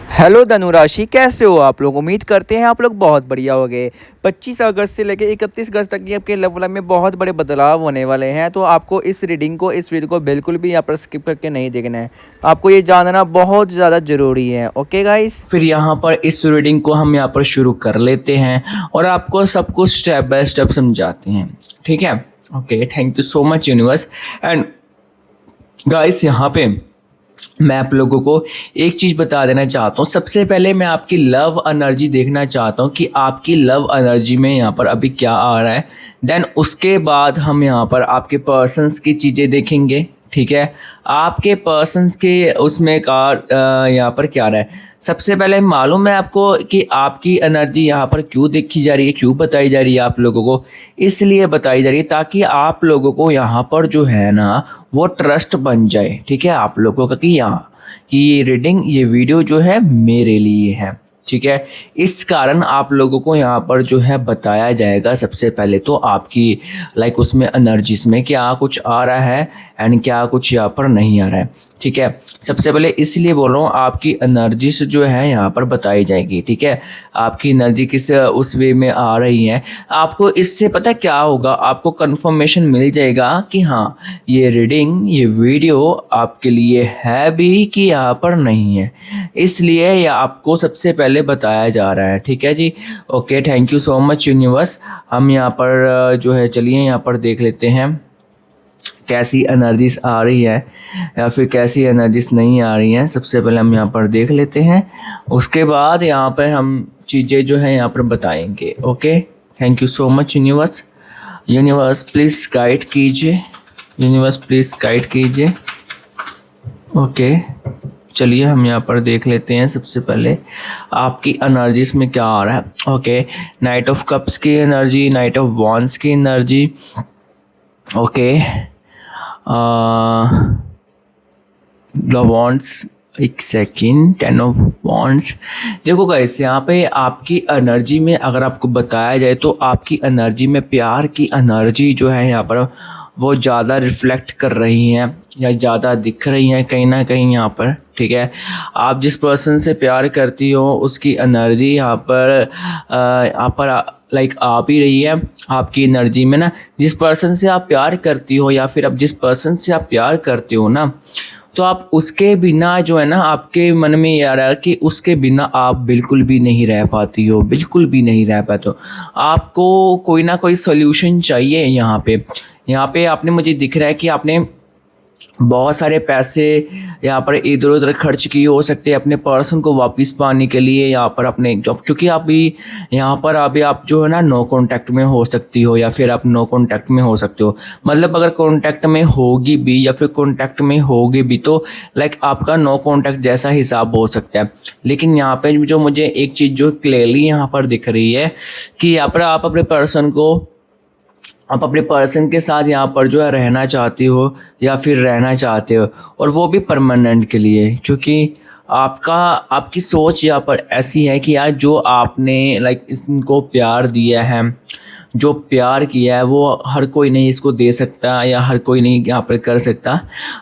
Hello धनुराशि, कैसे हो आप लोग। उम्मीद करते हैं आप लोग बहुत बढ़िया हो गए। 25 अगस्त से लेकर 31 अगस्त तक ये आपके लव लाइफ में बहुत बड़े बदलाव होने वाले हैं। तो आपको इस रीडिंग को, इस वीडियो को बिल्कुल भी यहाँ पर स्किप करके नहीं देखना है। आपको ये जानना बहुत ज़्यादा ज़रूरी है। ओके गाइस, फिर यहाँ पर इस रीडिंग को हम यहाँ पर शुरू कर लेते हैं और आपको सब कुछ स्टेप बाय स्टेप समझाते हैं। ठीक है, okay, thank you so much universe. And guys, यहाँ पे मैं आप लोगों को एक चीज़ बता देना चाहता हूँ। सबसे पहले मैं आपकी लव एनर्जी देखना चाहता हूँ कि आपकी लव एनर्जी में यहाँ पर अभी क्या आ रहा है। देन उसके बाद हम यहाँ पर आपके पर्सन्स की चीज़ें देखेंगे। ठीक है, आपके पर्सन्स के उसमें यहाँ पर क्या रहा है। सबसे पहले मालूम है आपको कि आपकी एनर्जी यहाँ पर क्यों देखी जा रही है, क्यों बताई जा रही है आप लोगों को। इसलिए बताई जा रही है ताकि आप लोगों को यहाँ पर जो है ना वो ट्रस्ट बन जाए। ठीक है, आप लोगों का कि यहाँ कि ये रीडिंग, ये वीडियो जो है मेरे लिए है। ठीक है, इस कारण आप लोगों को यहाँ पर जो है बताया जाएगा सबसे पहले तो आपकी लाइक उसमें एनर्जीज में क्या कुछ आ रहा है एंड क्या कुछ यहाँ पर नहीं आ रहा है। ठीक है, सबसे पहले इसलिए बोल रहा हूँ आपकी एनर्जीज जो है यहाँ पर बताई जाएगी। ठीक है, आपकी एनर्जी किस उस वे में आ रही है। आपको इससे पता क्या होगा, आपको कंफर्मेशन मिल जाएगा कि हाँ ये रीडिंग, ये वीडियो आपके लिए है भी कि यहाँ पर नहीं है। इसलिए ये आपको सबसे पहले बताया जा रहा है। ठीक है जी, okay, thank you so much universe. हम यहाँ पर जो है चलिए यहाँ पर देख लेते हैं कैसी एनर्जीज आ रही है या फिर कैसी एनर्जीज नहीं आ रही हैं। सबसे पहले हम यहाँ पर देख लेते हैं, उसके बाद यहाँ पे हम चीज़ें जो है यहाँ पर बताएंगे। Okay, thank you so much universe. Universe please guide कीजिए, यूनिवर्स प्लीज़ गाइड कीजिए। ओके, चलिए हम यहाँ पर देख लेते हैं सबसे पहले आपकी एनर्जीज में क्या आ रहा है। ओके, नाइट ऑफ कप्स की एनर्जी, नाइट ऑफ वॉन्ड्स की एनर्जी। ओके, द वॉन्ड्स, एक सेकेंड, 10 ऑफ वॉन्ड्स। देखो गाइस, यहाँ पे आपकी एनर्जी में अगर आपको बताया जाए तो आपकी एनर्जी में प्यार की एनर्जी जो है यहाँ पर वो ज़्यादा रिफ्लेक्ट कर रही हैं या ज़्यादा दिख रही हैं कहीं ना कहीं यहाँ पर। ठीक है, आप जिस पर्सन से प्यार करती हो उसकी एनर्जी यहाँ पर लाइक आ भी रही है आपकी एनर्जी में ना। जिस पर्सन से आप प्यार करती हो या फिर अब जिस पर्सन से आप प्यार करते हो ना, तो आप उसके बिना जो है ना, आपके मन में ये आ रहा है कि उसके बिना आप बिल्कुल भी नहीं रह पाती हो, बिल्कुल भी नहीं रह पाते हो। आपको कोई ना कोई सॉल्यूशन चाहिए यहाँ पे। यहाँ पे आपने, मुझे दिख रहा है कि आपने बहुत सारे पैसे यहाँ पर इधर उधर खर्च किए हो सकते हैं अपने पर्सन को वापस पाने के लिए यहाँ पर अपने जॉब, क्योंकि आप भी यहाँ पर अभी आप जो है ना नो कांटेक्ट में हो सकती हो या फिर आप नो कांटेक्ट में हो सकते हो। मतलब अगर कांटेक्ट में होगी भी या फिर कांटेक्ट में होगी भी तो लाइक आपका नो कांटेक्ट जैसा हिसाब हो सकता है। लेकिन यहाँ पे जो मुझे एक चीज़ जो क्लियरली यहाँ पर दिख रही है कि यहाँ पर आप अपने पर्सन के साथ यहाँ पर जो है रहना चाहती हो या फिर रहना चाहते हो, और वो भी परमानेंट के लिए। क्योंकि आपकी सोच यहाँ पर ऐसी है कि यार जो आपने लाइक इनको प्यार दिया है, जो प्यार किया है वो हर कोई नहीं इसको दे सकता या हर कोई नहीं यहाँ पर कर सकता।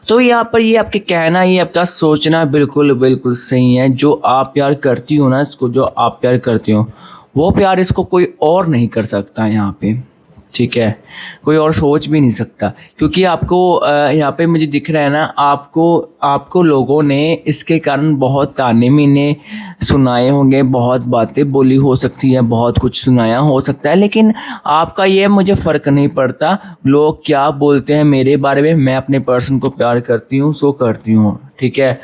तो यहाँ पर ये आपके कहना, ये आपका सोचना बिल्कुल बिल्कुल सही है। जो आप प्यार करती हो ना, इसको जो आप प्यार करती हो वो प्यार इसको कोई और नहीं कर सकता यहाँ पे। ठीक है, कोई और सोच भी नहीं सकता। क्योंकि आपको यहाँ पे मुझे दिख रहा है ना, आपको लोगों ने इसके कारण बहुत ताने मीने सुनाए होंगे, बहुत बातें बोली हो सकती है, बहुत कुछ सुनाया हो सकता है। लेकिन आपका ये मुझे फ़र्क नहीं पड़ता लोग क्या बोलते हैं मेरे बारे में। मैं अपने पर्सन को प्यार करती हूँ, सो करती हूँ। ठीक है,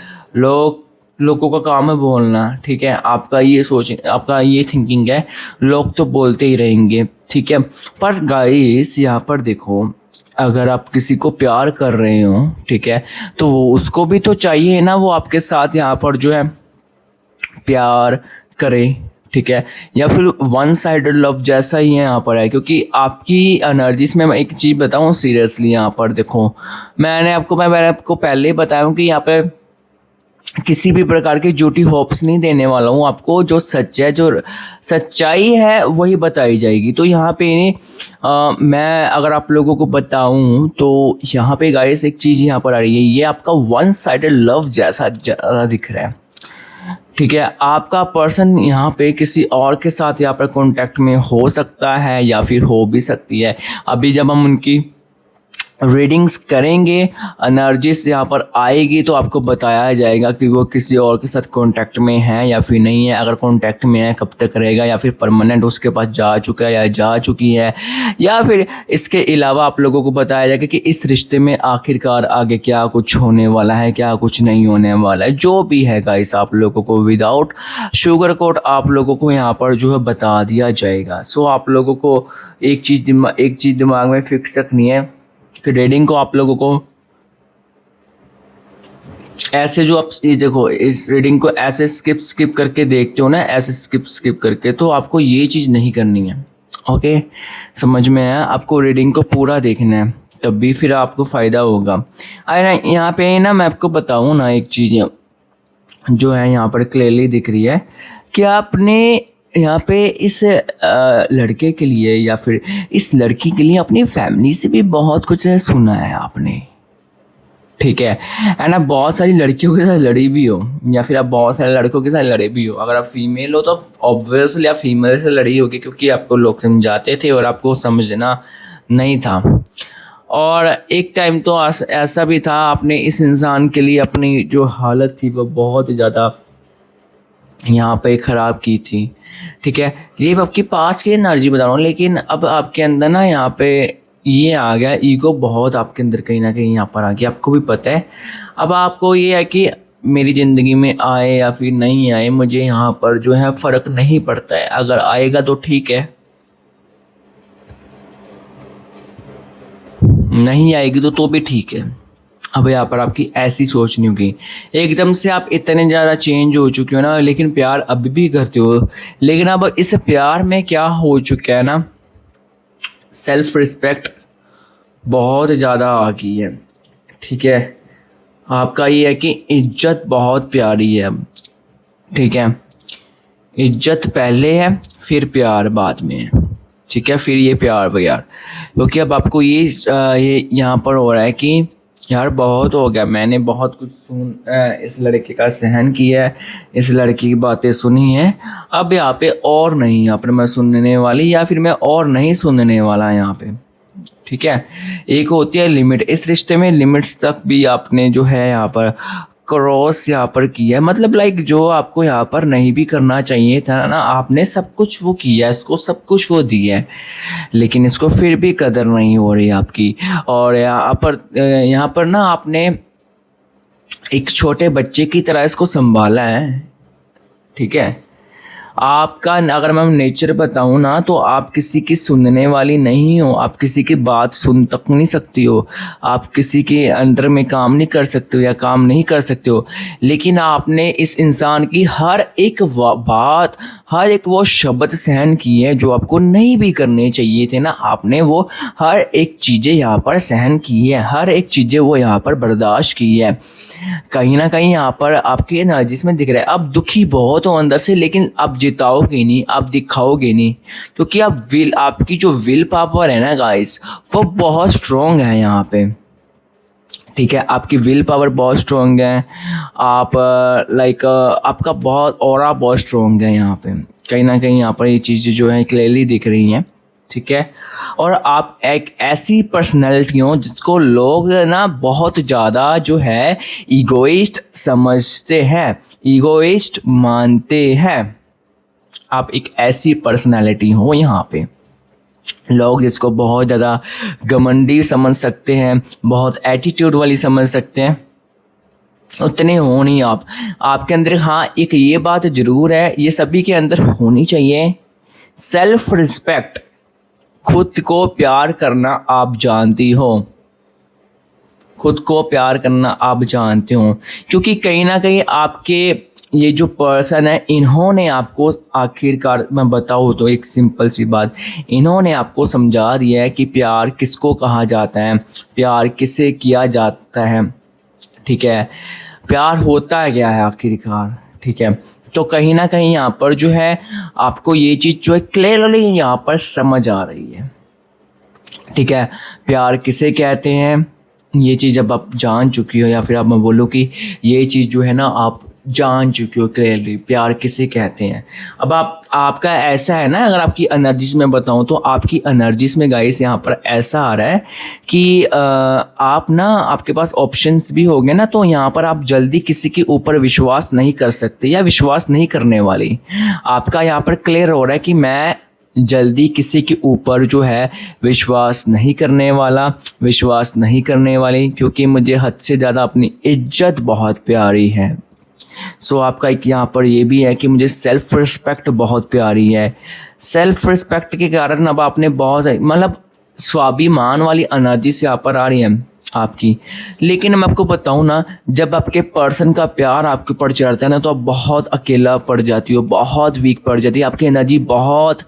लोगों का काम है बोलना। ठीक है, आपका ये सोच, आपका ये थिंकिंग है, लोग तो बोलते ही रहेंगे। ठीक है, पर गाइस यहाँ पर देखो, अगर आप किसी को प्यार कर रहे हो, ठीक है, तो वो उसको भी तो चाहिए ना वो आपके साथ यहाँ पर जो है प्यार करे। ठीक है, या फिर वन साइडेड लव जैसा ही है यहाँ पर है। क्योंकि आपकी एनर्जीज में मैं एक चीज़ बताऊँ सीरियसली, यहाँ पर देखो, मैंने आपको पहले ही बताया हूँ कि यहाँ पर किसी भी प्रकार की झूठी होप्स नहीं देने वाला हूँ आपको। जो सच है, जो सच्चाई है वही बताई जाएगी। तो यहाँ पे मैं अगर आप लोगों को बताऊँ तो यहाँ पे गाइस एक चीज़ यहाँ पर आ रही है, ये आपका वन साइडेड लव जैसा ज़्यादा दिख रहा है। ठीक है, आपका पर्सन यहाँ पे किसी और के साथ यहाँ पर कांटेक्ट में हो सकता है या फिर हो भी सकती है। अभी जब हम उनकी रीडिंग्स करेंगे, एनर्जीज यहाँ पर आएगी तो आपको बताया जाएगा कि वो किसी और के साथ कांटेक्ट में है या फिर नहीं है। अगर कांटेक्ट में है कब तक रहेगा, या फिर परमानेंट उसके पास जा चुका है या जा चुकी है, या फिर इसके अलावा आप लोगों को बताया जाएगा कि इस रिश्ते में आखिरकार आगे क्या कुछ होने वाला है, क्या कुछ नहीं होने वाला है। जो भी है गाइस, आप लोगों को विदाउट शुगर कोट आप लोगों को यहाँ पर जो है बता दिया जाएगा। सो आप लोगों को एक चीज़ दिमाग में फिक्स रखनी है कि रीडिंग को आप लोगों को ऐसे, जो आप ये देखो, इस रीडिंग को ऐसे स्किप करके देखते हो ना, ऐसे स्किप करके, तो आपको ये चीज़ नहीं करनी है। ओके, समझ में आया? आपको रीडिंग को पूरा देखना है, तब भी फिर आपको फ़ायदा होगा। अरे यहाँ पे ना मैं आपको बताऊँ ना, एक चीज़ जो है यहाँ पर क्लियरली दिख रही है कि आपने यहाँ पे इस लड़के के लिए या फिर इस लड़की के लिए अपनी फैमिली से भी बहुत कुछ सुना है आपने। ठीक है, एंड आप बहुत सारी लड़कियों के साथ लड़ी भी हो, या फिर आप बहुत सारे लड़कों के साथ लड़े भी हो। अगर आप फीमेल हो तो ऑब्वियसली आप फीमेल से लड़ी होगी, क्योंकि आपको लोग समझाते थे और आपको समझना नहीं था। और एक टाइम तो ऐसा भी था, आपने इस इंसान के लिए अपनी जो हालत थी वो बहुत ज़्यादा यहाँ पे ख़राब की थी। ठीक है, ये आपके पास की एनर्जी बता रहा हूँ, लेकिन अब आपके अंदर ना यहाँ पे ये आ गया, ईगो बहुत आपके अंदर कहीं ना कहीं यहाँ पर आ गया, आपको भी पता है। अब आपको ये है कि मेरी ज़िंदगी में आए या फिर नहीं आए, मुझे यहाँ पर जो है फ़र्क नहीं पड़ता है। अगर आएगा तो ठीक है, नहीं आएगी तो भी ठीक है। अब यहाँ पर आपकी ऐसी सोच नहीं होगी। एकदम से आप इतने ज़्यादा चेंज हो चुके हो ना, लेकिन प्यार अभी भी करते हो। लेकिन अब इस प्यार में क्या हो चुका है ना, सेल्फ रिस्पेक्ट बहुत ज़्यादा आ गई है। ठीक है, आपका ये है कि इज्जत बहुत प्यारी है। ठीक है, इज्जत पहले है, फिर प्यार बाद में है। ठीक है, फिर ये प्यार क्योंकि अब आपको ये यहाँ पर हो रहा है कि यार बहुत हो गया, मैंने बहुत कुछ इस लड़के का सहन किया है, इस लड़की की बातें सुनी है, अब यहाँ पे और नहीं, यहाँ पर मैं सुनने वाली या फिर मैं और नहीं सुनने वाला यहाँ पे। ठीक है, एक होती है लिमिट, इस रिश्ते में लिमिट्स तक भी आपने जो है यहाँ पर क्रॉस यहाँ पर किया है। मतलब लाइक जो आपको यहाँ पर नहीं भी करना चाहिए था ना, आपने सब कुछ वो किया है, इसको सब कुछ वो दिया है, लेकिन इसको फिर भी कदर नहीं हो रही आपकी। और यहाँ पर ना आपने एक छोटे बच्चे की तरह इसको संभाला है। ठीक है, आपका अगर मैं नेचर बताऊं ना, तो आप किसी की सुनने वाली नहीं हो, आप किसी की बात सुन तक नहीं सकती हो, आप किसी के अंडर में काम नहीं कर सकते हो या काम नहीं कर सकते हो। लेकिन आपने इस इंसान की हर एक बात, हर एक वो शब्द सहन किए हैं जो आपको नहीं भी करने चाहिए थे ना, आपने वो हर एक चीज़ें यहाँ पर सहन की है, हर एक चीज़ें वो यहाँ पर बर्दाश्त की है। कहीं ना कहीं यहाँ पर आपकी एनर्जीज में दिख रहा है, अब दुखी बहुत हो अंदर से, लेकिन अब जिताओगे नहीं, आप दिखाओगे नहीं, क्योंकि आपकी जो विल पावर है ना गाइस, वो बहुत स्ट्रॉन्ग है यहाँ पे। ठीक है, आपकी विल पावर बहुत स्ट्रॉन्ग है, आप आपका बहुत ऑरा बहुत स्ट्रॉन्ग है यहाँ पे। कहीं ना कहीं यहाँ पर ये चीज़ें जो है क्लियरली दिख रही हैं। ठीक है, और आप एक ऐसी पर्सनैलिटी हो जिसको लोग ना बहुत ज़्यादा जो है ईगोइस्ट समझते हैं, ईगोइस्ट मानते हैं। आप एक ऐसी पर्सनैलिटी हो यहाँ पे, लोग इसको बहुत ज़्यादा घमंडी समझ सकते हैं, बहुत एटीट्यूड वाली समझ सकते हैं, उतने हो नहीं आप। आपके अंदर हाँ एक ये बात ज़रूर है, ये सभी के अंदर होनी चाहिए, सेल्फ रिस्पेक्ट, खुद को प्यार करना आप जानती हो, खुद को प्यार करना आप जानते हो। क्योंकि कहीं ना कहीं आपके ये जो पर्सन है, इन्होंने आपको आखिरकार मैं बताऊँ तो एक सिंपल सी बात, इन्होंने आपको समझा दिया है कि प्यार किसको कहा जाता है, प्यार किसे किया जाता है। ठीक है, प्यार होता है क्या है आखिरकार। ठीक है, तो कहीं ना कहीं यहाँ पर जो है आपको ये चीज़ जो है क्लियरली यहाँ पर समझ आ रही है। ठीक है, प्यार किसे कहते हैं, ये चीज़ जब आप जान चुकी हो, या फिर आप मैं बोलूँ कि ये चीज़ जो है ना आप जान चुके हो क्लियरली प्यार किसे कहते हैं। अब आपका ऐसा है ना, अगर आपकी एनर्जीज में बताऊं तो आपकी एनर्जीज में गाइस यहाँ पर ऐसा आ रहा है कि आप ना, आपके पास ऑप्शंस भी हो गए ना, तो यहाँ पर आप जल्दी किसी के ऊपर विश्वास नहीं कर सकते या विश्वास नहीं करने वाली। आपका यहाँ पर क्लियर हो रहा है कि मैं जल्दी किसी के ऊपर जो है विश्वास नहीं करने वाला, विश्वास नहीं करने वाली, क्योंकि मुझे हद से ज़्यादा अपनी इज्जत बहुत प्यारी है। सो आपका एक यहाँ पर ये भी है कि मुझे सेल्फ रिस्पेक्ट बहुत प्यारी है। सेल्फ रिस्पेक्ट के कारण अब आपने बहुत मतलब स्वाभिमान वाली एनर्जी से यहाँ पर आ रही है आपकी। लेकिन मैं आपको बताऊँ ना, जब आपके पर्सन का प्यार आपके ऊपर चढ़ता है ना, तो आप बहुत अकेला पड़ जाती हो, बहुत वीक पड़ जाती है, आपकी एनर्जी बहुत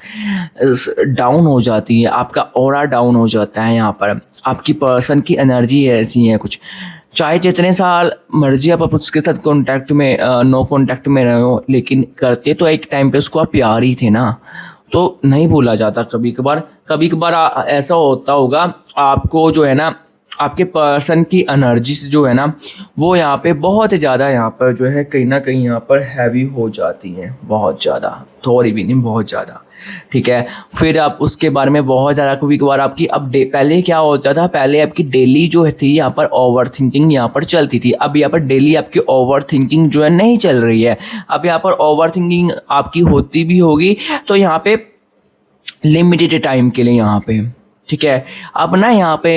डाउन हो जाती है, आपका ऑरा डाउन हो जाता है। यहाँ पर आपकी पर्सन की एनर्जी ऐसी है कुछ, चाहे जितने साल मर्जी आप उसके साथ कांटेक्ट में नो कांटेक्ट में रहे हो, लेकिन करते तो एक टाइम पे उसको आप प्यार ही थे ना, तो नहीं भूला जाता। कभी कभार ऐसा होता होगा आपको जो है ना, आपके पर्सन की एनर्जी से जो है ना, वो यहाँ पे बहुत ज़्यादा यहाँ पर जो है कहीं ना कहीं यहाँ पर हैवी हो जाती हैं, बहुत ज़्यादा, थोड़ी भी नहीं बहुत ज़्यादा। ठीक है, फिर आप उसके बारे में बहुत ज़्यादा, कभी कभार आपकी अब पहले क्या होता था, पहले आपकी डेली जो थी यहाँ पर ओवर थिंकिंग यहाँ पर चलती थी। अब यहाँ पर डेली आपकी ओवर थिंकिंग जो है नहीं चल रही है। अब यहाँ पर ओवर थिंकिंग आपकी होती भी होगी तो यहाँ पे लिमिटेड टाइम के लिए यहाँ पे, ठीक है। अब ना यहाँ पे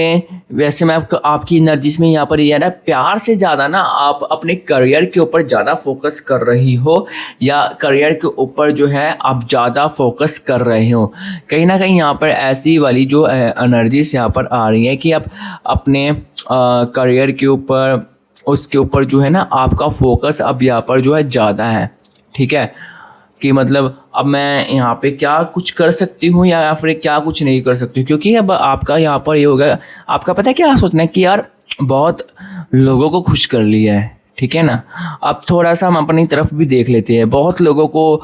वैसे मैं आपकी एनर्जीज में यहाँ पर ये ना, प्यार से ज़्यादा ना आप अपने करियर के ऊपर ज़्यादा फोकस कर रही हो, या करियर के ऊपर जो है आप ज़्यादा फोकस कर रहे हो। कहीं ना कहीं यहाँ पर ऐसी वाली जो एनर्जीज यहाँ पर आ रही है कि आप अपने करियर के ऊपर, उसके ऊपर जो है ना आपका फोकस अब यहाँ पर जो है ज़्यादा है। ठीक है, कि मतलब अब मैं यहाँ पे क्या कुछ कर सकती हूँ या फिर क्या कुछ नहीं कर सकती हूँ, क्योंकि अब आपका यहाँ पर ये होगा, आपका पता है क्या सोचना है कि यार बहुत लोगों को खुश कर लिया है, ठीक है ना। अब थोड़ा सा हम अपनी तरफ भी देख लेते हैं। बहुत लोगों को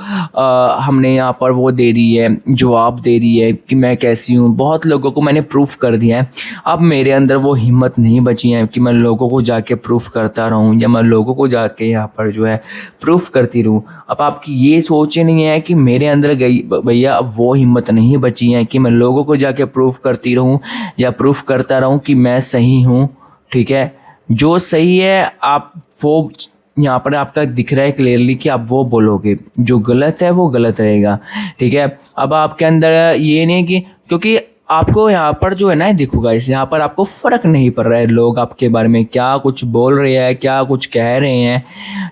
हमने यहाँ पर वो दे दी है, जवाब दे दी है कि मैं कैसी हूँ, बहुत लोगों को मैंने प्रूफ कर दिया है। अब मेरे अंदर वो हिम्मत नहीं बची है कि मैं लोगों को जाके प्रूफ करता रहूँ, या मैं लोगों को जाके यहाँ पर जो है प्रूफ करती रहूँ। अब आपकी ये सोच नहीं है कि मेरे अंदर गई भैया, अब वो हिम्मत नहीं बची है कि मैं लोगों को जाके प्रूफ करती रहूँ या प्रूफ करता रहूँ कि मैं सही हूँ। ठीक है, जो सही है आप वो यहाँ पर आपका दिख रहा है क्लियरली कि आप वो बोलोगे, जो गलत है वो गलत रहेगा। ठीक है, अब आपके अंदर ये नहीं कि, क्योंकि आपको यहाँ पर जो है ना, देखोगा इस यहाँ पर आपको फ़र्क नहीं पड़ रहा है लोग आपके बारे में क्या कुछ बोल रहे हैं, क्या कुछ कह रहे हैं।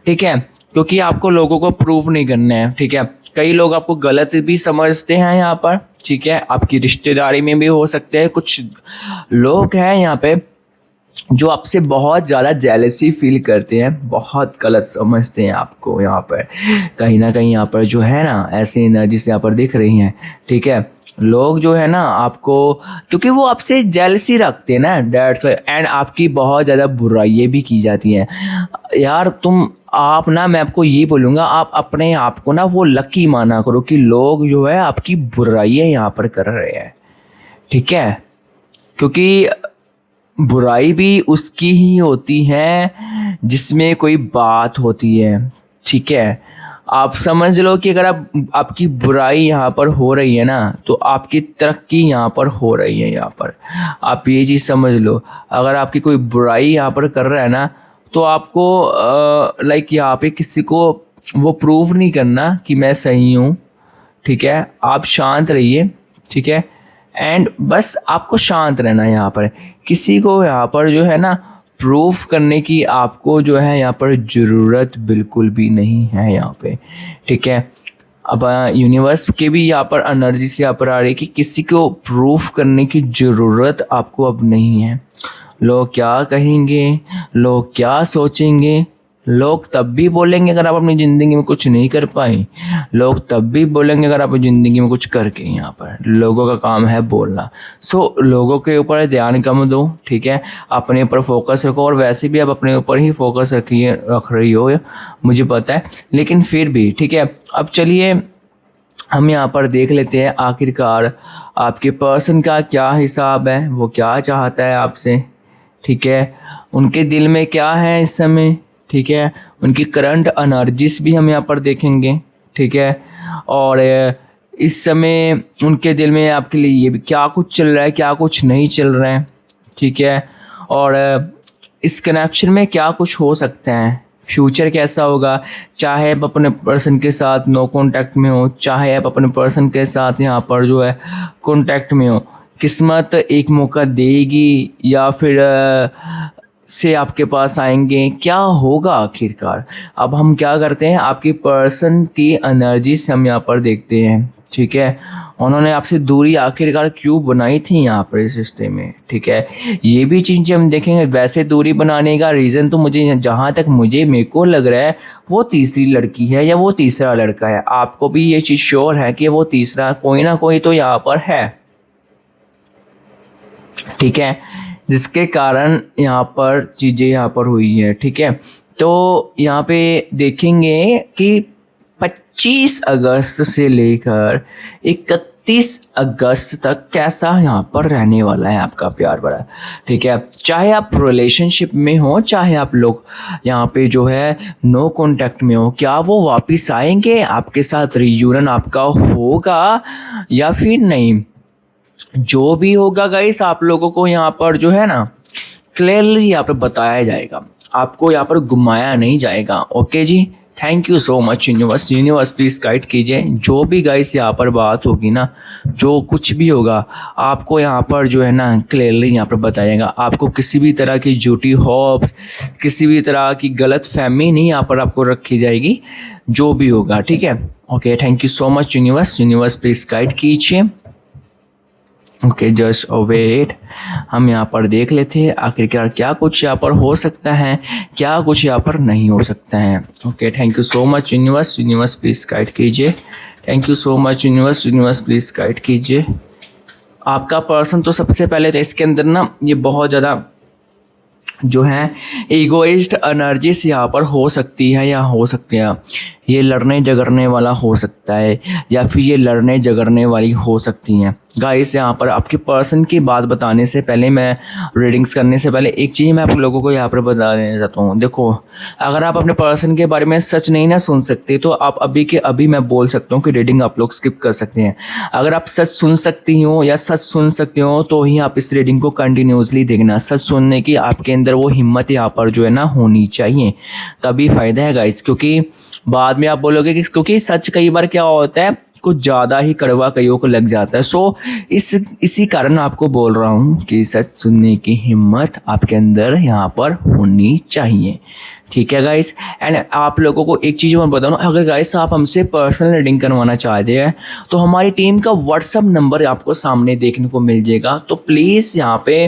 ठीक है, क्योंकि आपको लोगों को प्रूव नहीं करना है। ठीक है, कई लोग आपको गलत भी समझते हैं यहाँ पर। ठीक है, आपकी रिश्तेदारी में भी हो सकते हैं कुछ लोग हैं यहाँ पे जो आपसे बहुत ज़्यादा जेलसी फील करते हैं, बहुत गलत समझते हैं आपको। यहाँ पर कहीं ना कहीं यहाँ पर जो है ना ऐसी एनर्जी से यहाँ पर दिख रही हैं। ठीक है, लोग जो है ना आपको, क्योंकि वो आपसे जेलसी रखते हैं ना, डैट्स एंड आपकी बहुत ज़्यादा बुराइयाँ भी की जाती हैं। यार आप ना, मैं आपको ये बोलूँगा, आप अपने आप को ना वो लकी माना करो कि लोग जो है आपकी बुराइयाँ यहाँ पर कर रहे हैं। ठीक है, क्योंकि बुराई भी उसकी ही होती है जिसमें कोई बात होती है। ठीक है, आप समझ लो कि अगर आपकी बुराई यहाँ पर हो रही है ना, तो आपकी तरक्की यहाँ पर हो रही है। यहाँ पर आप ये चीज़ समझ लो, अगर आपकी कोई बुराई यहाँ पर कर रहा है ना, तो आपको लाइक यहाँ पे किसी को वो प्रूव नहीं करना कि मैं सही हूँ। ठीक है, आप शांत रहिए। ठीक है, एंड बस आपको शांत रहना है। यहाँ पर किसी को यहाँ पर जो है ना प्रूफ करने की आपको जो है यहाँ पर ज़रूरत बिल्कुल भी नहीं है यहाँ पे। ठीक है, अब यूनिवर्स के भी यहाँ पर एनर्जी से यहाँ पर आ रही है कि किसी को प्रूफ करने की ज़रूरत आपको अब नहीं है। लोग क्या कहेंगे, लोग क्या सोचेंगे, लोग तब भी बोलेंगे अगर आप अपनी ज़िंदगी में कुछ नहीं कर पाए, लोग तब भी बोलेंगे अगर आप ज़िंदगी में कुछ करके। यहाँ पर लोगों का काम है बोलना। सो लोगों के ऊपर ध्यान कम दो। ठीक है, अपने ऊपर फोकस रखो, और वैसे भी आप अपने ऊपर ही फोकस रख रही हो, मुझे पता है, लेकिन फिर भी ठीक है। अब चलिए हम यहाँ पर देख लेते हैं आखिरकार आपके पर्सन का क्या हिसाब है, वो क्या चाहता है आपसे। ठीक है, उनके दिल में क्या है इस समय। ठीक है, उनकी करंट एनर्जीज भी हम यहाँ पर देखेंगे, ठीक है। और इस समय उनके दिल में आपके लिए ये भी क्या कुछ चल रहा है, क्या कुछ नहीं चल रहा है, ठीक है। और इस कनेक्शन में क्या कुछ हो सकता है, फ्यूचर कैसा होगा, चाहे आप अपने पर्सन के साथ नो कांटेक्ट में हो, चाहे आप अपने पर्सन के साथ यहाँ पर जो है कांटेक्ट में हो, किस्मत एक मौका देगी या फिर से आपके पास आएंगे, क्या होगा आखिरकार। अब हम क्या करते हैं, आपकी पर्सन की एनर्जी से हम यहाँ पर देखते हैं, ठीक है। उन्होंने आपसे दूरी आखिरकार क्यों बनाई थी यहाँ पर इस रिश्ते में, ठीक है। ये भी चीज़ें हम देखेंगे। वैसे दूरी बनाने का रीज़न तो मुझे जहाँ तक मेरे को लग रहा है वो तीसरी लड़की है या वो तीसरा लड़का है। आपको भी ये चीज़ श्योर है कि वो तीसरा कोई ना कोई तो यहाँ पर है, ठीक है, जिसके कारण यहाँ पर चीज़ें यहाँ पर हुई है, ठीक है। तो यहाँ पे देखेंगे कि 25 अगस्त से लेकर 31 अगस्त तक कैसा यहाँ पर रहने वाला है आपका प्यार भरा, ठीक है। चाहे आप रिलेशनशिप में हो, चाहे आप लोग यहाँ पे जो है नो कांटेक्ट में हो, क्या वो वापस आएंगे, आपके साथ रियूनियन आपका होगा या फिर नहीं। जो भी होगा गाइस, आप लोगों को यहाँ पर जो है ना क्लियरली यहाँ पर बताया जाएगा, आपको यहाँ पर घुमाया नहीं जाएगा। ओके जी, thank you so much universe please guide कीजिए। जो भी गाइस यहाँ पर बात होगी ना, जो कुछ भी होगा आपको यहाँ पर जो है ना क्लियरली यहाँ पर बताएगा। आपको किसी भी तरह की झूठी होप्स, किसी भी तरह की गलत फहमी नहीं यहाँ पर आपको रखी जाएगी, जो भी होगा, ठीक है। Okay, thank you so much universe please guide कीजिए। ओके, जस्ट वेट, हम यहाँ पर देख लेते हैं आखिरकार क्या कुछ यहाँ पर हो सकता है, क्या कुछ यहाँ पर नहीं हो सकता है। Okay, thank you so much universe please guide कीजिए। Thank you so much universe please guide कीजिए। आपका पर्सन तो सबसे पहले तो इसके अंदर ना ये बहुत ज़्यादा जो है ईगोइस्ट एनर्जी से यहाँ पर हो सकती है या हो सकती है। ये लड़ने झगड़ने वाला हो सकता है या फिर ये लड़ने झगड़ने वाली हो सकती हैं। गाइस, यहाँ पर आपके पर्सन की बात बताने से पहले, मैं रीडिंग्स करने से पहले एक चीज़ मैं आप लोगों को यहाँ पर बता देना चाहता हूँ। देखो, अगर आप अपने पर्सन के बारे में सच नहीं ना सुन सकते तो आप अभी के अभी मैं बोल सकता हूँ कि रीडिंग आप लोग स्किप कर सकते हैं। अगर आप सच सुन सकती हो या सच सुन सकते हो तो ही आप इस रीडिंग को कंटिन्यूसली देखना। सच सुनने की आपके अंदर वो हिम्मत यहाँ पर जो है ना होनी चाहिए, तभी फ़ायदा है गाइस। क्योंकि बाद में आप बोलोगे कि क्योंकि सच कई बार क्या होता है, कुछ ज़्यादा ही कड़वा कईयों को लग जाता है। सो इसी कारण आपको बोल रहा हूँ कि सच सुनने की हिम्मत आपके अंदर यहाँ पर होनी चाहिए, ठीक है गाइस। एंड आप लोगों को एक चीज़ मैं बताऊँ, अगर गाइस आप हमसे पर्सनल रीडिंग करवाना चाहते हैं तो हमारी टीम का व्हाट्सअप नंबर आपको सामने देखने को मिल जाएगा। तो प्लीज़ यहाँ पे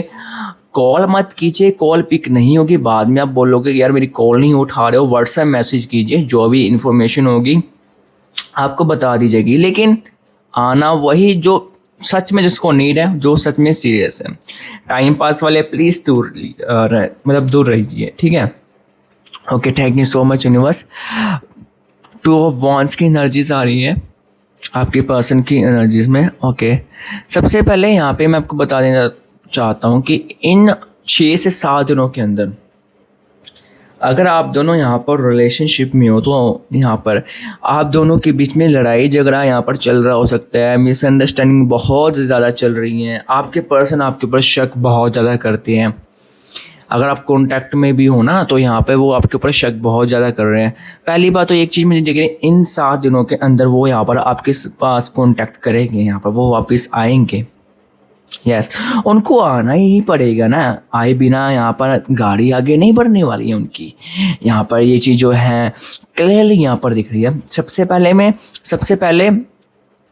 कॉल मत कीजिए, कॉल पिक नहीं होगी। बाद में आप बोलोगे यार मेरी कॉल नहीं उठा रहे हो, व्हाट्सएप मैसेज कीजिए, जो भी इन्फॉर्मेशन होगी आपको बता दी जाएगी। लेकिन आना वही जो सच में जिसको नीड है, जो सच में सीरियस है। टाइम पास वाले प्लीज़ दूर रहिए, ठीक है। Okay, thank you so much universe. 2 of wands की एनर्जीज आ रही है आपके पर्सन की एनर्जीज में। ओके, सबसे पहले यहाँ पे मैं आपको बता देना चाहता हूँ कि इन 6 से 7 दिनों के अंदर अगर आप दोनों यहाँ पर रिलेशनशिप में हो तो यहाँ पर आप दोनों के बीच में लड़ाई झगड़ा यहाँ पर चल रहा हो सकता है। मिसअंडरस्टैंडिंग बहुत ज़्यादा चल रही हैं। आपके पर्सन आपके ऊपर शक बहुत ज़्यादा करते हैं। अगर आप कांटेक्ट में भी हो ना तो यहाँ पे वो आपके ऊपर शक बहुत ज़्यादा कर रहे हैं। पहली बात तो एक चीज़ मुझे देख रही है, इन 7 दिनों के अंदर वो यहाँ पर आपके पास कांटेक्ट करेंगे, यहाँ पर वो वापस आएंगे। यस, उनको आना ही पड़ेगा ना, आए बिना यहाँ पर गाड़ी आगे नहीं बढ़ने वाली है उनकी। यहाँ पर ये चीज़ जो है क्लियरली यहाँ पर दिख रही है। सबसे पहले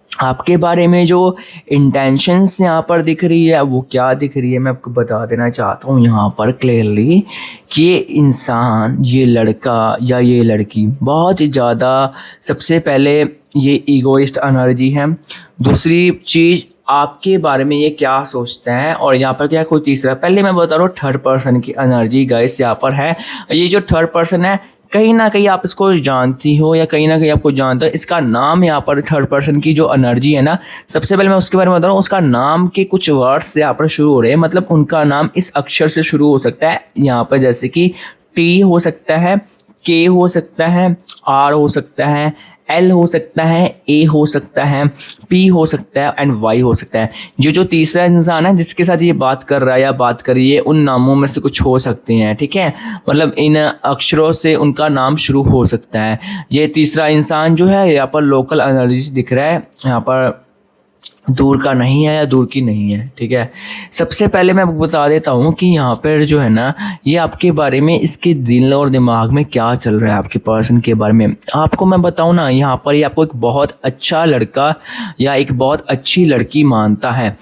आपके बारे में जो इंटेंशंस यहाँ पर दिख रही है वो क्या दिख रही है मैं आपको बता देना चाहता हूँ यहाँ पर क्लियरली कि ये इंसान, ये लड़का या ये लड़की बहुत ही ज़्यादा, सबसे पहले ये ईगोइस्ट एनर्जी है। दूसरी चीज़, आपके बारे में ये क्या सोचते हैं, और यहाँ पर क्या कोई तीसरा। पहले मैं बता रहा हूँ थर्ड पर्सन की एनर्जी गाइस यहाँ पर है। ये जो थर्ड पर्सन है कहीं ना कहीं आप इसको जानती हो या कहीं ना कहीं आपको जानते हो। इसका नाम यहाँ पर थर्ड पर्सन की जो एनर्जी है ना, सबसे पहले मैं उसके बारे में बता रहा हूँ। उसका नाम के कुछ वर्ड्स यहाँ पर शुरू हो रहे हैं, मतलब उनका नाम इस अक्षर से शुरू हो सकता है यहाँ पर, जैसे कि टी हो सकता है, के हो सकता है, आर हो सकता है, एल हो सकता है, ए हो सकता है, पी हो सकता है एंड वाई हो सकता है। जो तीसरा इंसान है जिसके साथ ये बात कर रहा है या बात कर रही है, उन नामों में से कुछ हो सकते हैं, ठीक है। मतलब इन अक्षरों से उनका नाम शुरू हो सकता है। ये तीसरा इंसान जो है यहाँ पर लोकल एनर्जी दिख रहा है, यहाँ पर दूर का नहीं है या दूर की नहीं है, ठीक है। सबसे पहले मैं आपको बता देता हूँ कि यहाँ पर जो है ना, ये आपके बारे में, इसके दिल और दिमाग में क्या चल रहा है आपके पर्सन के बारे में। आपको मैं बताऊँ ना, यहाँ पर ये आपको एक बहुत अच्छा लड़का या एक बहुत अच्छी लड़की मानता है,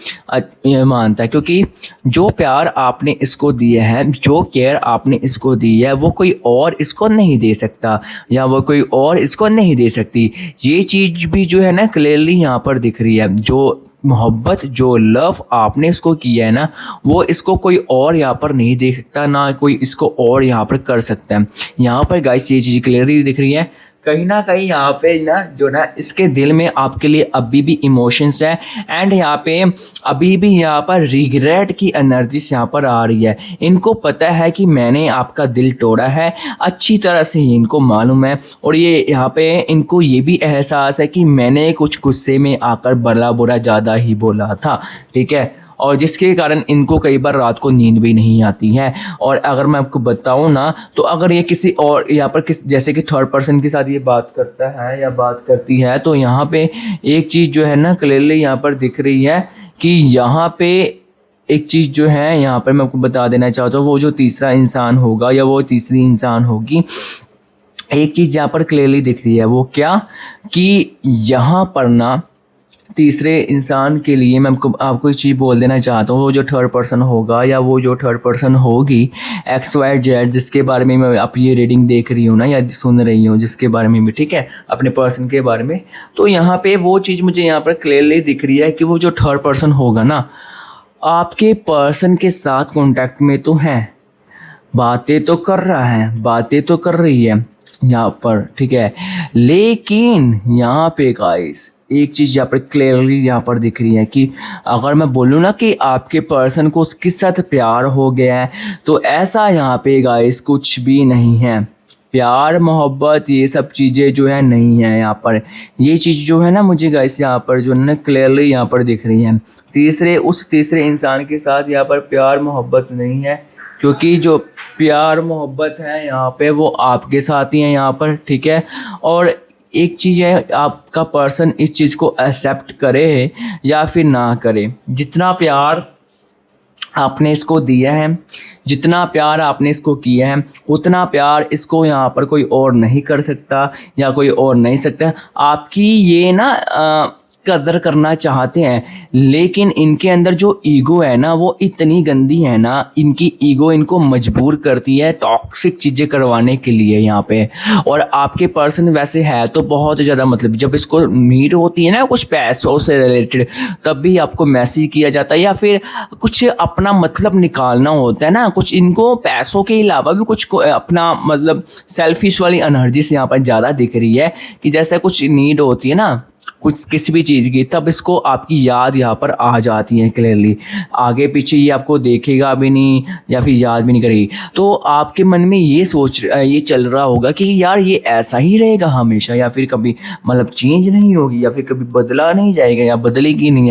क्योंकि जो प्यार आपने इसको दिया है, जो केयर आपने इसको दी है, वो कोई और इसको नहीं दे सकता या वो कोई और इसको नहीं दे सकती। ये चीज़ भी जो है ना क्लियरली यहाँ पर दिख रही है। जो मोहब्बत, जो लव आपने इसको किया है ना, वो इसको कोई और यहाँ पर नहीं दे सकता, ना कोई इसको और यहाँ पर कर सकता है। यहाँ पर गाइस ये चीज़ क्लियरली दिख रही है। कहीं ना कहीं यहाँ पे ना जो ना इसके दिल में आपके लिए अभी भी इमोशंस है एंड यहाँ पे अभी भी यहाँ पर रिग्रेट की एनर्जी यहाँ पर आ रही है। इनको पता है कि मैंने आपका दिल तोड़ा है, अच्छी तरह से इनको मालूम है। और ये यहाँ पे इनको ये भी एहसास है कि मैंने कुछ गुस्से में आकर भला बुरा ज़्यादा ही बोला था, ठीक है। और जिसके कारण इनको कई बार रात को नींद भी नहीं आती है। और अगर मैं आपको बताऊं ना, तो अगर ये किसी और यहाँ पर जैसे कि थर्ड पर्सन के साथ ये बात करता है या बात करती है, तो यहाँ पे एक चीज़ जो है ना क्लियरली यहाँ पर दिख रही है कि यहाँ पे एक चीज़ जो है यहाँ पर मैं आपको बता देना चाहता हूँ, वो जो तीसरा इंसान होगा या वो तीसरी इंसान होगी, एक चीज़ यहाँ पर क्लियरली दिख रही है। वो क्या कि यहाँ पर ना तीसरे इंसान के लिए मैं आपको एक चीज़ बोल देना चाहता हूँ। वो जो थर्ड पर्सन होगा या वो जो थर्ड पर्सन होगी, एक्स वाई जेड, जिसके बारे में मैं आप ये रीडिंग देख रही हूँ ना या सुन रही हूँ, जिसके बारे में भी, ठीक है, अपने पर्सन के बारे में, तो यहाँ पे वो चीज़ मुझे यहाँ पर क्लियरली दिख रही है कि वो जो थर्ड पर्सन होगा ना, आपके पर्सन के साथ कॉन्टैक्ट में तो है, बातें तो कर रहा है, बातें तो कर रही है यहाँ पर, ठीक है। लेकिन यहाँ पे गाइस एक चीज़ यहाँ पर क्लियरली यहाँ पर दिख रही है कि अगर मैं बोलूँ ना कि आपके पर्सन को उसके साथ प्यार हो गया है, तो ऐसा यहाँ पे गाइस कुछ भी नहीं है। प्यार, मोहब्बत, ये सब चीज़ें जो है नहीं है यहाँ पर। ये चीज़ जो है ना मुझे गाइस यहाँ पर जो है ना क्लियरली यहाँ पर दिख रही है। उस तीसरे इंसान के साथ यहाँ पर प्यार मोहब्बत नहीं है, क्योंकि जो प्यार मोहब्बत है यहाँ पे वो आपके साथ ही है यहाँ पर, ठीक है। और एक चीज़ है, आपका पर्सन इस चीज़ को एक्सेप्ट करे या फिर ना करे, जितना प्यार आपने इसको दिया है, जितना प्यार आपने इसको किया है, उतना प्यार इसको यहाँ पर कोई और नहीं कर सकता या कोई और नहीं सकता। आपकी ये ना कदर करना चाहते हैं, लेकिन इनके अंदर जो ईगो है ना वो इतनी गंदी है ना, इनकी ईगो इनको मजबूर करती है टॉक्सिक चीज़ें करवाने के लिए यहाँ पे। और आपके पर्सन वैसे है तो बहुत ज़्यादा, मतलब जब इसको नीड होती है ना कुछ पैसों से रिलेटेड, तब भी आपको मैसेज किया जाता है, या फिर कुछ अपना मतलब निकालना होता है ना, कुछ इनको पैसों के अलावा भी कुछ अपना मतलब सेल्फिश वाली एनर्जी से यहाँ पर ज़्यादा दिख रही है कि जैसे कुछ नीड होती है ना कुछ किसी भी चीज़ की, तब इसको आपकी याद यहाँ पर आ जाती है क्लियरली। आगे पीछे ये आपको देखेगा भी नहीं या फिर याद भी नहीं करेगी। तो आपके मन में ये चल रहा होगा कि यार ये ऐसा ही रहेगा हमेशा, या फिर कभी मतलब चेंज नहीं होगी, या फिर कभी बदला नहीं जाएगा या बदलेगी नहीं।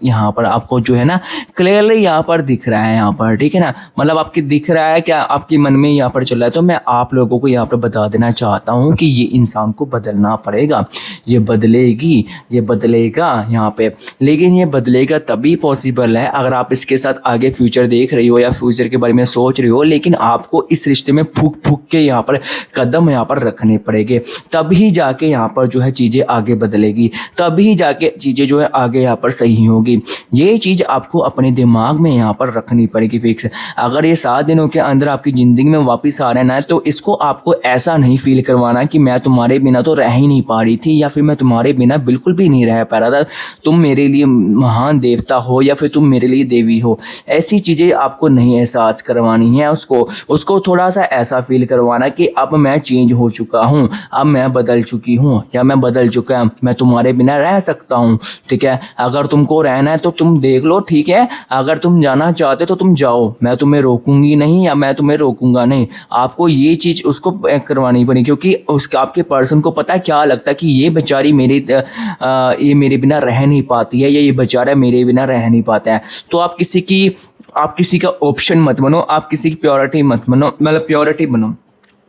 यहाँ पर आपको जो है ना क्लियरली यहाँ पर दिख रहा है यहाँ पर, ठीक है ना, मतलब आपके दिख रहा है क्या आपके मन में यहाँ पर चल रहा है। तो मैं आप लोगों को यहाँ पर बता देना चाहता हूँ कि ये इंसान को बदलना पड़ेगा, ये बदलेगी, ये बदलेगा यहाँ पे। लेकिन ये बदलेगा तभी पॉसिबल है अगर आप इसके साथ आगे फ्यूचर देख रही हो या फ्यूचर के बारे में सोच रही हो, लेकिन आपको इस रिश्ते में फूक फूक के यहाँ पर कदम यहाँ पर रखने पड़ेंगे, तभी जाके यहाँ पर जो है चीज़ें आगे बदलेगी, तभी जाके चीज़ें जो है आगे यहाँ पर सही होगी। ये चीज़ आपको अपने दिमाग में यहाँ पर रखनी पड़ेगी फिक्स। अगर ये 7 दिनों के अंदर आपकी ज़िंदगी में वापस आ रहना है, तो इसको आपको ऐसा नहीं फील करवाना कि मैं तुम्हारे बिना तो रह ही नहीं पा रही थी, या फिर मैं तुम्हारे बिना बिल्कुल भी नहीं रह पा रहा था। तुम मेरे लिए महान देवता हो या फिर तुम मेरे लिए देवी हो, ऐसी चीज़ें आपको नहीं एहसास करवानी है उसको थोड़ा सा ऐसा फील करवाना कि अब मैं चेंज हो चुका हूँ, अब मैं बदल चुकी हूँ या मैं बदल चुका हूँ, मैं तुम्हारे बिना रह सकता हूँ। ठीक है, अगर तुमको रहना है तो तुम देख लो, ठीक है, अगर तुम जाना चाहते तो तुम जाओ, मैं तुम्हें रोकूंगी नहीं या मैं तुम्हें रोकूंगा नहीं। आपको ये चीज़ उसको करवानी पड़ेगी, क्योंकि उसका आपके पर्सन को पता क्या लगता है कि ये बेचारी ये मेरे बिना रह नहीं पाती है या ये बेचारा मेरे बिना रह नहीं पाता है। तो आप किसी का ऑप्शन मत बनो, आप किसी की प्योरिटी मत बनो, मतलब प्योरिटी बनो।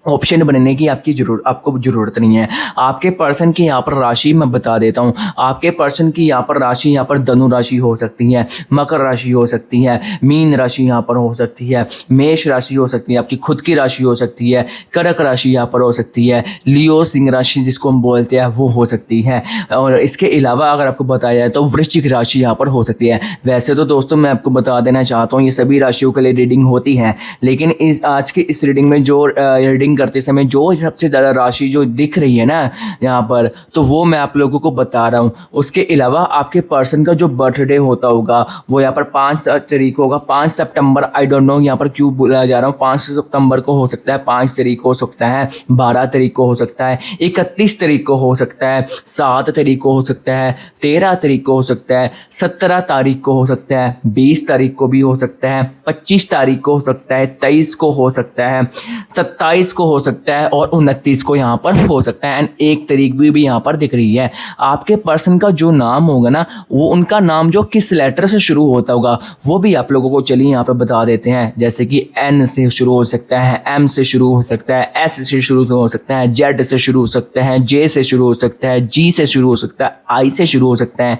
ऑप्शन बनने की आपको ज़रूरत नहीं है। आपके पर्सन की यहाँ पर राशि मैं बता देता हूँ। आपके पर्सन की यहाँ पर राशि, यहाँ पर धनु राशि हो सकती है, मकर राशि हो सकती है, मीन राशि यहाँ पर हो सकती है, मेष राशि हो सकती है, आपकी खुद की राशि हो सकती है, कर्क राशि यहाँ पर हो सकती है, लियो सिंह राशि जिसको हम बोलते हैं वो हो सकती है। और इसके अलावा अगर आपको बताया जाए तो वृश्चिक राशि यहाँ पर हो सकती है। वैसे तो दोस्तों मैं आपको बता देना चाहता हूँ ये सभी राशियों के लिए रीडिंग होती है, लेकिन आज की इस रीडिंग में जो रीडिंग करते समय जो सबसे ज़्यादा राशि जो दिख रही है ना यहाँ पर, तो वो मैं आप लोगों को बता रहा हूँ। उसके अलावा आपके पर्सन का जो बर्थडे होता होगा वो यहाँ पर 5 तारीख होगा, 5 सितंबर, आई डोंट नो यहाँ पर क्यों बुलाया जा रहा हूँ। 5 सितंबर को हो सकता है, 5 तारीख को हो सकता है, 12 तारीख को हो सकता है, 31 तारीख को हो सकता है, 7 तारीख को हो सकता है, 13 तारीख को हो सकता है, 17 तारीख को हो सकता है, 20 तारीख को भी हो सकता है, 25 तारीख को हो सकता है, 23 को हो सकता है, 27 को हो सकता है और 29 को यहाँ पर हो सकता है। एंड 1 तारीख भी यहाँ पर दिख रही है। आपके पर्सन का जो नाम होगा ना, वो उनका नाम जो किस लेटर से शुरू होता होगा वो भी आप लोगों को चलिए यहाँ पर बता देते हैं। जैसे कि N से शुरू हो सकता है, M से शुरू हो सकता है, S से शुरू हो सकता है, Z से शुरू हो सकता है, J से शुरू हो सकता है, G से शुरू हो सकता है, I से शुरू हो सकता है,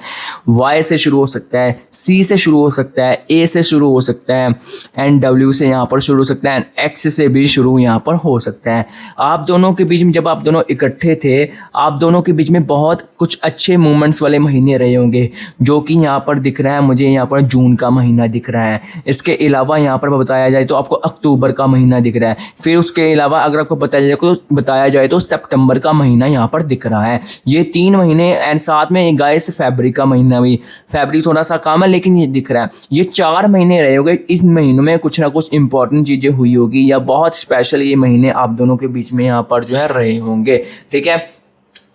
Y से शुरू हो सकता है, C से शुरू हो सकता है, A से शुरू हो सकता है, एंड W से यहाँ पर शुरू हो सकता है, X से भी शुरू यहाँ पर हो सकता है। आप दोनों के बीच में जब आप दोनों इकट्ठे थे, आप दोनों के बीच में बहुत कुछ अच्छे मोमेंट्स वाले महीने रहे होंगे, जो कि यहाँ पर दिख रहा है मुझे। यहाँ पर जून का महीना दिख रहा है। इसके अलावा यहाँ पर बताया जाए तो आपको अक्टूबर का महीना दिख रहा है। फिर उसके अलावा अगर आपको बताया जाए तो सितंबर का महीना यहाँ पर दिख रहा है। ये 3 महीने एंड साथ में गाइस फरवरी का महीना भी, फरवरी थोड़ा सा कम है लेकिन ये दिख रहा है। ये 4 महीने रहे होंगे। इस महीनों में कुछ ना कुछ इंपॉर्टेंट चीज़ें हुई होगी या बहुत स्पेशल ये महीने आप दोनों के बीच में यहाँ पर जो है रहे होंगे। ठीक है,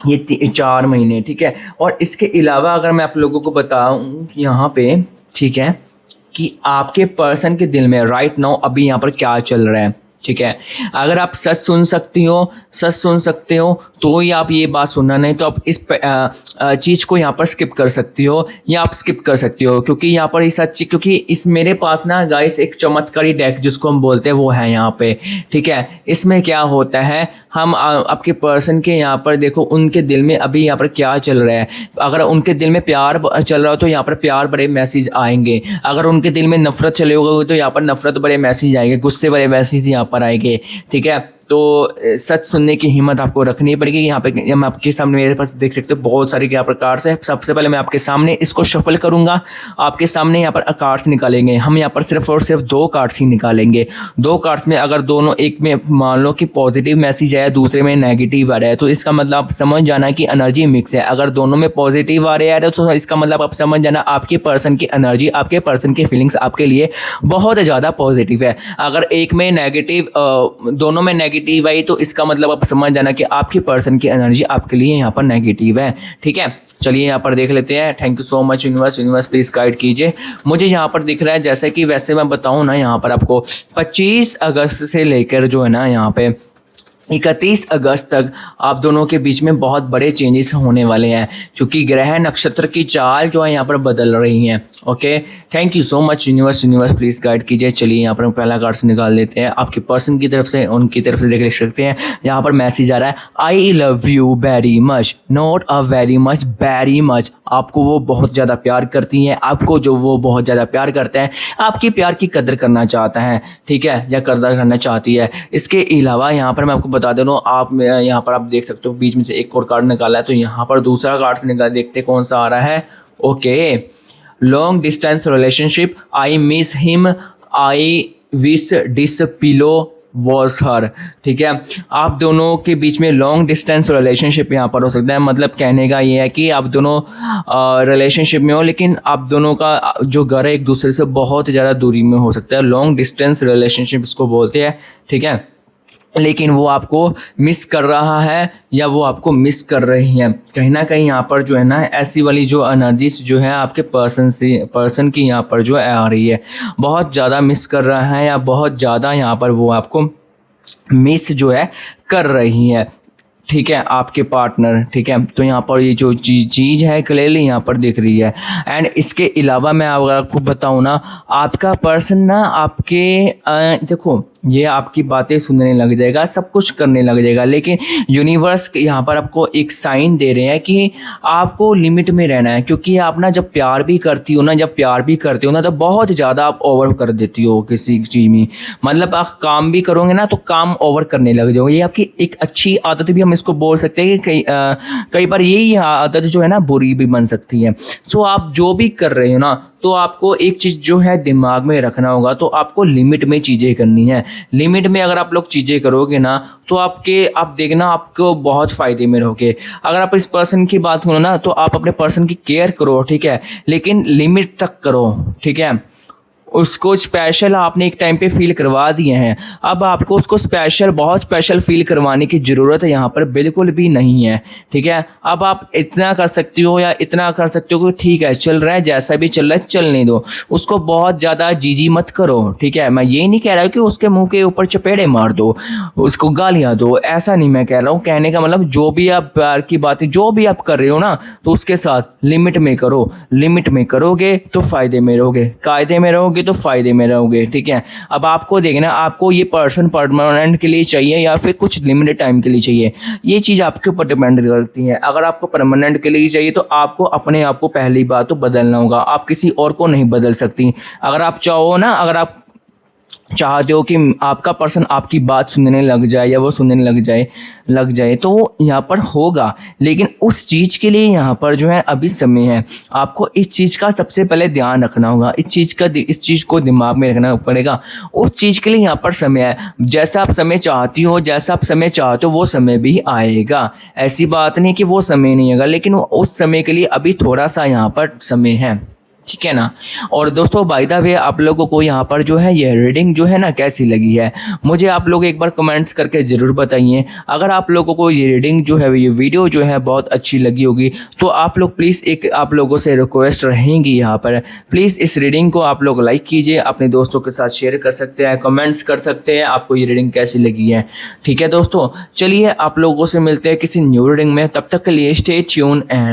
ये 4 महीने। ठीक है, और इसके अलावा अगर मैं आप लोगों को बताऊं यहाँ पे, ठीक है, कि आपके पर्सन के दिल में राइट नाउ अभी यहाँ पर क्या चल रहा है। ठीक है, अगर आप सच सुन सकते हो तो ही आप ये बात सुनना, नहीं तो आप इस चीज़ को यहाँ पर स्किप कर सकती हो या आप स्किप कर सकती हो, क्योंकि यहाँ पर ये सच्ची, क्योंकि इस मेरे पास ना गाइस एक चमत्कारी डेक जिसको हम बोलते हैं वो है यहाँ पे। ठीक है, इसमें क्या होता है, हम आपके पर्सन के यहाँ पर देखो उनके दिल में अभी यहाँ पर क्या चल रहा है। अगर उनके दिल में प्यार चल रहा हो तो यहाँ पर प्यार भरे मैसेज आएंगे। अगर उनके दिल में नफरत चले होगा तो यहाँ पर नफरत भरे मैसेज आएंगे, गुस्से भरे मैसेज यहाँ पर आएंगे। ठीक है, तो सच सुनने की हिम्मत आपको रखनी पड़ेगी। यहाँ पे मैं आपके सामने मेरे पास देख सकते हो बहुत सारे क्या प्रकार से। सबसे पहले मैं आपके सामने इसको शफल करूंगा, आपके सामने यहाँ पर कार्ड्स निकालेंगे। हम यहाँ पर सिर्फ और सिर्फ 2 कार्ड्स ही निकालेंगे। 2 कार्ड्स में अगर दोनों, एक में मान लो कि पॉजिटिव मैसेज आया, दूसरे में नेगेटिव आ रहा है, तो इसका मतलब आप समझ जाना कि एनर्जी मिक्स है। अगर दोनों में पॉजिटिव आ रहे हैं तो इसका मतलब आप समझ जाना आपके पर्सन की एनर्जी, आपके पर्सन की फीलिंग्स आपके लिए बहुत ज़्यादा पॉजिटिव है। अगर एक में नेगेटिव, दोनों में नेगेटिव आई तो इसका मतलब आप समझ जाना कि आपकी पर्सन की एनर्जी आपके लिए यहाँ पर नेगेटिव है। ठीक है, चलिए यहाँ पर देख लेते हैं। Thank you so much universe please guide कीजिए। मुझे यहाँ पर दिख रहा है, जैसे कि वैसे मैं बताऊँ ना, यहाँ पर आपको 25 अगस्त से लेकर जो है ना यहाँ पे 31 अगस्त तक आप दोनों के बीच में बहुत बड़े चेंजेस होने वाले हैं, क्योंकि ग्रह नक्षत्र की चाल जो है यहाँ पर बदल रही हैं। Okay, thank you so much universe please guide कीजिए। चलिए यहाँ पर हम पहला कार्ड से निकाल लेते हैं आपके पर्सन की तरफ से, उनकी तरफ से देख सकते हैं। यहाँ पर मैसेज आ रहा है, I love you very much, not a very much, very much. आपको वो बहुत ज़्यादा प्यार करती हैं, आपको जो वो बहुत ज़्यादा प्यार करते हैं, आपकी प्यार की कदर करना चाहता है। ठीक है, या कदर करना चाहती है। इसके अलावा यहाँ पर मैं आपको बता दे रहा हूँ, आप यहाँ पर आप देख सकते हो बीच में से एक और कार्ड निकाला है, तो यहाँ पर दूसरा कार्ड से निकाल, देखते कौन सा आ रहा है। Okay, long distance relationship, I miss him, I wish this pillow was her, ठीक है। आप दोनों के बीच में लॉन्ग डिस्टेंस रिलेशनशिप यहाँ पर हो सकता है, मतलब कहने का ये है कि आप दोनों रिलेशनशिप में हो लेकिन आप दोनों का जो घर है एक दूसरे से बहुत ज़्यादा दूरी में हो सकता है। लॉन्ग डिस्टेंस रिलेशनशिप इसको बोलते हैं, ठीक है। लेकिन वो आपको मिस कर रहा है या वो आपको मिस कर रही है, कहीं ना कहीं यहाँ पर जो है ना ऐसी वाली जो एनर्जीज जो है आपके पर्सन की यहाँ पर जो है आ रही है, बहुत ज़्यादा मिस कर रहा है या बहुत ज़्यादा यहाँ पर वो आपको मिस जो है कर रही है, ठीक है, आपके पार्टनर, ठीक है। तो यहाँ पर ये जो चीज़ है क्लियरली यहाँ पर दिख रही है। एंड इसके अलावा मैं अगर आपको बताऊँ ना, आपका पर्सन ना आपके देखो ये आपकी बातें सुनने लग जाएगा, सब कुछ करने लग जाएगा, लेकिन यूनिवर्स यहाँ पर आपको एक साइन दे रहे हैं कि आपको लिमिट में रहना है। क्योंकि आप ना जब प्यार भी करते हो ना तो बहुत ज़्यादा आप ओवर कर देती हो किसी चीज़ में, मतलब आप काम भी करोगे ना तो काम ओवर करने लग जाओगे। ये आपकी एक अच्छी आदत भी हम इसको बोल सकते हैं कि कई बार यही आदत जो है ना बुरी भी बन सकती है। सो आप जो भी कर रहे हो ना तो आपको एक चीज़ जो है दिमाग में रखना होगा, तो आपको लिमिट में चीज़ें करनी है। लिमिट में अगर आप लोग चीज़ें करोगे ना तो आप देखना आपको बहुत फ़ायदे में रहोगे। अगर आप इस पर्सन की बात करो ना तो आप अपने पर्सन की केयर करो, ठीक है, लेकिन लिमिट तक करो, ठीक है। उसको स्पेशल आपने एक टाइम पे फील करवा दिए हैं, अब आपको उसको बहुत स्पेशल फील करवाने की ज़रूरत है यहाँ पर बिल्कुल भी नहीं है, ठीक है। अब आप इतना कर सकती हो या इतना कर सकते हो कि ठीक है चल रहा है, जैसा भी चल रहा है चलने दो, उसको बहुत ज़्यादा जीजी मत करो, ठीक है। मैं ये नहीं कह रहा हूँ कि उसके मुंह के ऊपर चपेड़े मार दो, उसको गालियाँ दो, ऐसा नहीं मैं कह रहा हूँ। कहने का मतलब जो भी आप प्यार की बातें जो भी आप कर रहे हो ना तो उसके साथ लिमिट में करो। लिमिट में करोगे तो फ़ायदे में रहोगे, कायदे में रहोगे तो फ़ायदे में रहोगे, ठीक है। अब आपको देखना आपको ये पर्सन परमानेंट के लिए चाहिए या फिर कुछ लिमिटेड टाइम के लिए चाहिए, ये चीज़ आपके ऊपर डिपेंड करती है। अगर आपको परमानेंट के लिए चाहिए तो आपको अपने आप को पहली बात तो बदलना होगा, आप किसी और को नहीं बदल सकती। अगर आप चाहो ना, अगर आप चाहते हो कि आपका पर्सन आपकी बात सुनने लग जाए या वो सुनने लग जाए तो वो यहाँ पर होगा, लेकिन उस चीज़ के लिए यहाँ पर जो है अभी समय है। आपको इस चीज़ का सबसे पहले ध्यान रखना होगा, इस चीज़ को दिमाग में रखना पड़ेगा। उस चीज़ के लिए यहाँ पर समय है, जैसा आप समय चाहती हो, जैसा आप समय चाहते हो वो समय भी आएगा। ऐसी बात नहीं कि वो समय नहीं आएगा, लेकिन उस समय के लिए अभी थोड़ा सा यहाँ पर समय है, ठीक है ना। और दोस्तों बाय द वे आप लोगों को यहाँ पर जो है ये रीडिंग जो है ना कैसी लगी है, मुझे आप लोग एक बार कमेंट्स करके ज़रूर बताइए। अगर आप लोगों को ये रीडिंग जो है ये वीडियो जो है बहुत अच्छी लगी होगी तो आप लोग प्लीज़ एक आप लोगों से रिक्वेस्ट रहेंगी यहाँ पर, प्लीज़ इस रीडिंग को आप लोग लाइक कीजिए, अपने दोस्तों के साथ शेयर कर सकते हैं, कमेंट्स कर सकते हैं आपको ये रीडिंग कैसी लगी है, ठीक है। दोस्तों चलिए आप लोगों से मिलते हैं किसी न्यू रीडिंग में, तब तक के लिए स्टे ट्यून एंड